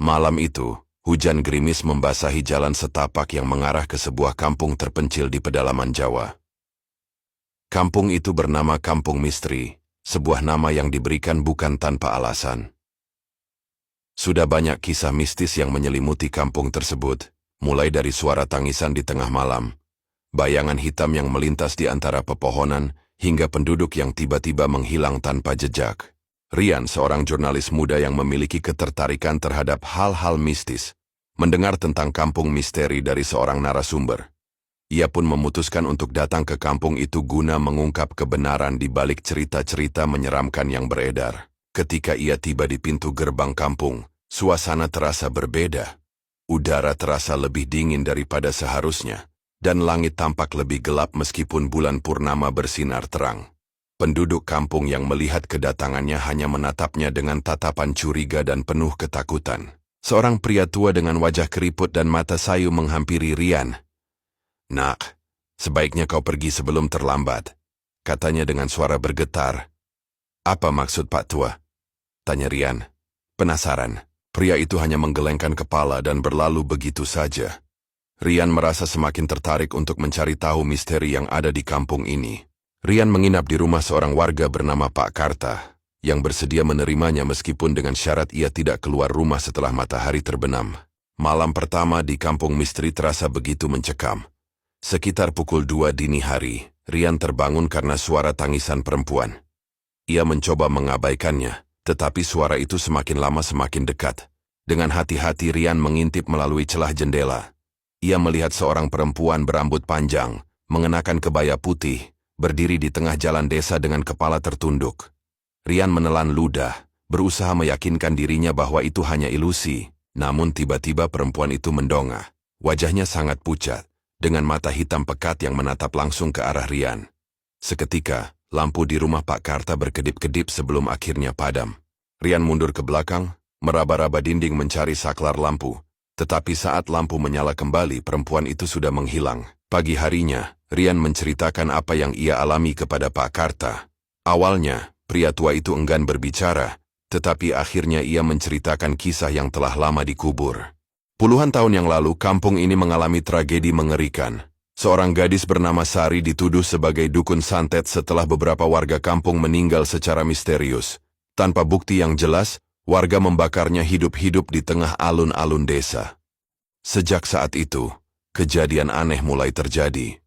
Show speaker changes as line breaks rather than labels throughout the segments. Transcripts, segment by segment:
Malam itu, hujan gerimis membasahi jalan setapak yang mengarah ke sebuah kampung terpencil di pedalaman Jawa. Kampung itu bernama Kampung Misteri, sebuah nama yang diberikan bukan tanpa alasan. Sudah banyak kisah mistis yang menyelimuti kampung tersebut, mulai dari suara tangisan di tengah malam, bayangan hitam yang melintas di antara pepohonan, hingga penduduk yang tiba-tiba menghilang tanpa jejak. Rian, seorang jurnalis muda yang memiliki ketertarikan terhadap hal-hal mistis, mendengar tentang kampung misteri dari seorang narasumber. Ia pun memutuskan untuk datang ke kampung itu guna mengungkap kebenaran di balik cerita-cerita menyeramkan yang beredar. Ketika ia tiba di pintu gerbang kampung, suasana terasa berbeda. Udara terasa lebih dingin daripada seharusnya, dan langit tampak lebih gelap meskipun bulan purnama bersinar terang. Penduduk kampung yang melihat kedatangannya hanya menatapnya dengan tatapan curiga dan penuh ketakutan. Seorang pria tua dengan wajah keriput dan mata sayu menghampiri Rian. "Nak, sebaiknya kau pergi sebelum terlambat," katanya dengan suara bergetar. "Apa maksud Pak Tua?" tanya Rian. Penasaran, pria itu hanya menggelengkan kepala dan berlalu begitu saja. Rian merasa semakin tertarik untuk mencari tahu misteri yang ada di kampung ini. Rian menginap di rumah seorang warga bernama Pak Karta, yang bersedia menerimanya meskipun dengan syarat ia tidak keluar rumah setelah matahari terbenam. Malam pertama di kampung misteri terasa begitu mencekam. Sekitar pukul 2 dini hari, Rian terbangun karena suara tangisan perempuan. Ia mencoba mengabaikannya, tetapi suara itu semakin lama semakin dekat. Dengan hati-hati Rian mengintip melalui celah jendela. Ia melihat seorang perempuan berambut panjang, mengenakan kebaya putih, berdiri di tengah jalan desa dengan kepala tertunduk. Rian menelan ludah, berusaha meyakinkan dirinya bahwa itu hanya ilusi. Namun tiba-tiba perempuan itu mendongak. Wajahnya sangat pucat, dengan mata hitam pekat yang menatap langsung ke arah Rian. Seketika, lampu di rumah Pak Karta berkedip-kedip sebelum akhirnya padam. Rian mundur ke belakang, meraba-raba dinding mencari saklar lampu. Tetapi saat lampu menyala kembali, perempuan itu sudah menghilang. Pagi harinya, Rian menceritakan apa yang ia alami kepada Pak Karta. Awalnya, pria tua itu enggan berbicara, tetapi akhirnya ia menceritakan kisah yang telah lama dikubur. Puluhan tahun yang lalu, kampung ini mengalami tragedi mengerikan. Seorang gadis bernama Sari dituduh sebagai dukun santet setelah beberapa warga kampung meninggal secara misterius. Tanpa bukti yang jelas, warga membakarnya hidup-hidup di tengah alun-alun desa. Sejak saat itu, kejadian aneh mulai terjadi.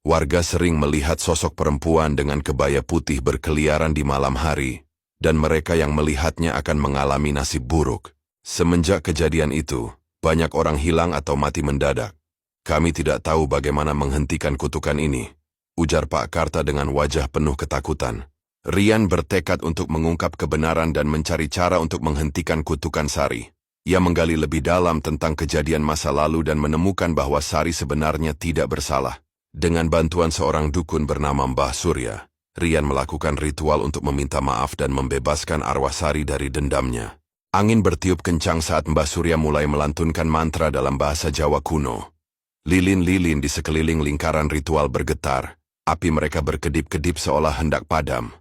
Warga sering melihat sosok perempuan dengan kebaya putih berkeliaran di malam hari, dan mereka yang melihatnya akan mengalami nasib buruk. Semenjak kejadian itu, banyak orang hilang atau mati mendadak. "Kami tidak tahu bagaimana menghentikan kutukan ini," ujar Pak Karta dengan wajah penuh ketakutan. Rian bertekad untuk mengungkap kebenaran dan mencari cara untuk menghentikan kutukan Sari. Ia menggali lebih dalam tentang kejadian masa lalu dan menemukan bahwa Sari sebenarnya tidak bersalah. Dengan bantuan seorang dukun bernama Mbah Surya, Rian melakukan ritual untuk meminta maaf dan membebaskan arwah Sari dari dendamnya. Angin bertiup kencang saat Mbah Surya mulai melantunkan mantra dalam bahasa Jawa kuno. Lilin-lilin di sekeliling lingkaran ritual bergetar, api mereka berkedip-kedip seolah hendak padam.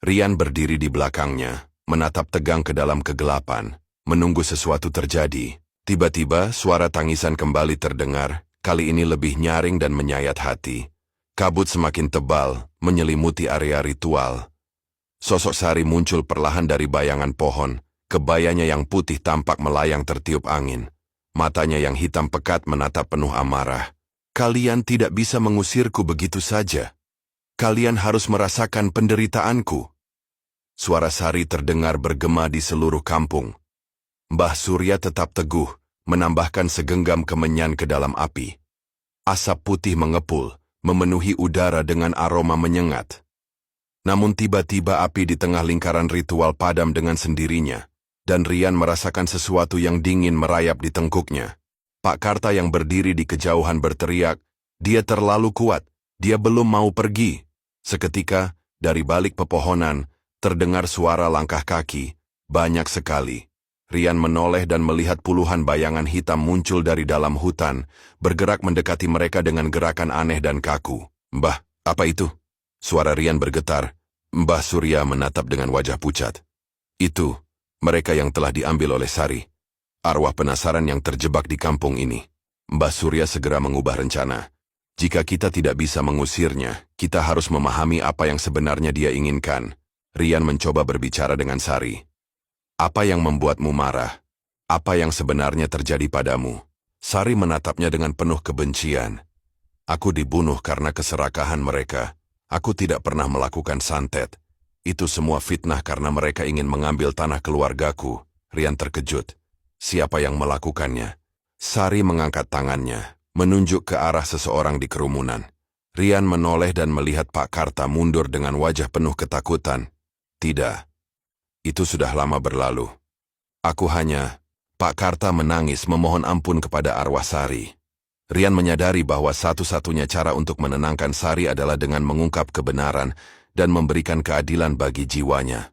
Rian berdiri di belakangnya, menatap tegang ke dalam kegelapan, menunggu sesuatu terjadi. Tiba-tiba suara tangisan kembali terdengar, kali ini lebih nyaring dan menyayat hati. Kabut semakin tebal, menyelimuti area ritual. Sosok Sari muncul perlahan dari bayangan pohon. Kebayanya yang putih tampak melayang tertiup angin. Matanya yang hitam pekat menatap penuh amarah. "Kalian tidak bisa mengusirku begitu saja. Kalian harus merasakan penderitaanku." Suara Sari terdengar bergema di seluruh kampung. Mbah Surya tetap teguh, menambahkan segenggam kemenyan ke dalam api. Asap putih mengepul, memenuhi udara dengan aroma menyengat. Namun tiba-tiba api di tengah lingkaran ritual padam dengan sendirinya, dan Rian merasakan sesuatu yang dingin merayap di tengkuknya. Pak Karta yang berdiri di kejauhan berteriak, "Dia terlalu kuat, dia belum mau pergi." Seketika, dari balik pepohonan, terdengar suara langkah kaki, banyak sekali. Rian menoleh dan melihat puluhan bayangan hitam muncul dari dalam hutan, bergerak mendekati mereka dengan gerakan aneh dan kaku. "Mbah, apa itu?" Suara Rian bergetar. Mbah Surya menatap dengan wajah pucat. "Itu, mereka yang telah diambil oleh Sari. arwah penasaran yang terjebak di kampung ini. Mbah Surya segera mengubah rencana. Jika kita tidak bisa mengusirnya, kita harus memahami apa yang sebenarnya dia inginkan. Rian mencoba berbicara dengan Sari. Apa yang membuatmu marah? Apa yang sebenarnya terjadi padamu? Sari menatapnya dengan penuh kebencian. Aku dibunuh karena keserakahan mereka. Aku tidak pernah melakukan santet. Itu semua fitnah karena mereka ingin mengambil tanah keluargaku. Rian terkejut. Siapa yang melakukannya? Sari mengangkat tangannya, menunjuk ke arah seseorang di kerumunan. Rian menoleh dan melihat Pak Karta mundur dengan wajah penuh ketakutan. Tidak. Itu sudah lama berlalu. Aku hanya... Pak Karta menangis memohon ampun kepada arwah Sari. Rian menyadari bahwa satu-satunya cara untuk menenangkan Sari adalah dengan mengungkap kebenaran dan memberikan keadilan bagi jiwanya.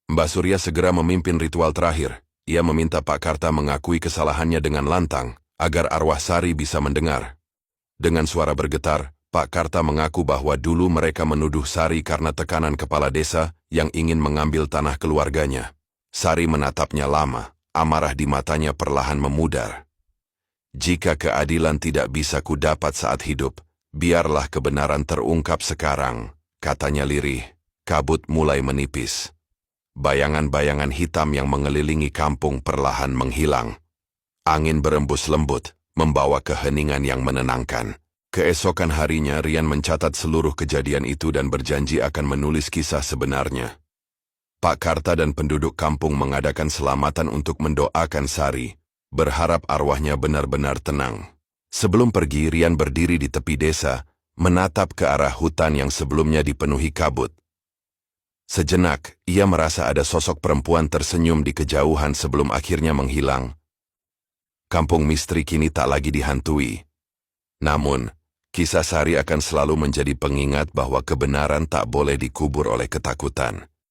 Mbah Surya segera memimpin ritual terakhir. Ia meminta Pak Karta mengakui kesalahannya dengan lantang, agar arwah Sari bisa mendengar. Dengan suara bergetar, Pak Karta mengaku bahwa dulu mereka menuduh Sari karena tekanan kepala desa yang ingin mengambil tanah keluarganya. Sari menatapnya lama, amarah di matanya perlahan memudar. Jika keadilan tidak bisa kudapat saat hidup, biarlah kebenaran terungkap sekarang, katanya lirih. Kabut mulai menipis. Bayangan-bayangan hitam yang mengelilingi kampung perlahan menghilang. Angin berembus lembut, membawa keheningan yang menenangkan. Keesokan harinya Rian mencatat seluruh kejadian itu dan berjanji akan menulis kisah sebenarnya. Pak Karta dan penduduk kampung mengadakan selamatan untuk mendoakan Sari, berharap arwahnya benar-benar tenang. Sebelum pergi, Rian berdiri di tepi desa, menatap ke arah hutan yang sebelumnya dipenuhi kabut. Sejenak, ia merasa ada sosok perempuan tersenyum di kejauhan sebelum akhirnya menghilang. Kampung misteri kini tak lagi dihantui. Namun, kisah Sari akan selalu menjadi pengingat bahwa kebenaran tak boleh dikubur oleh ketakutan.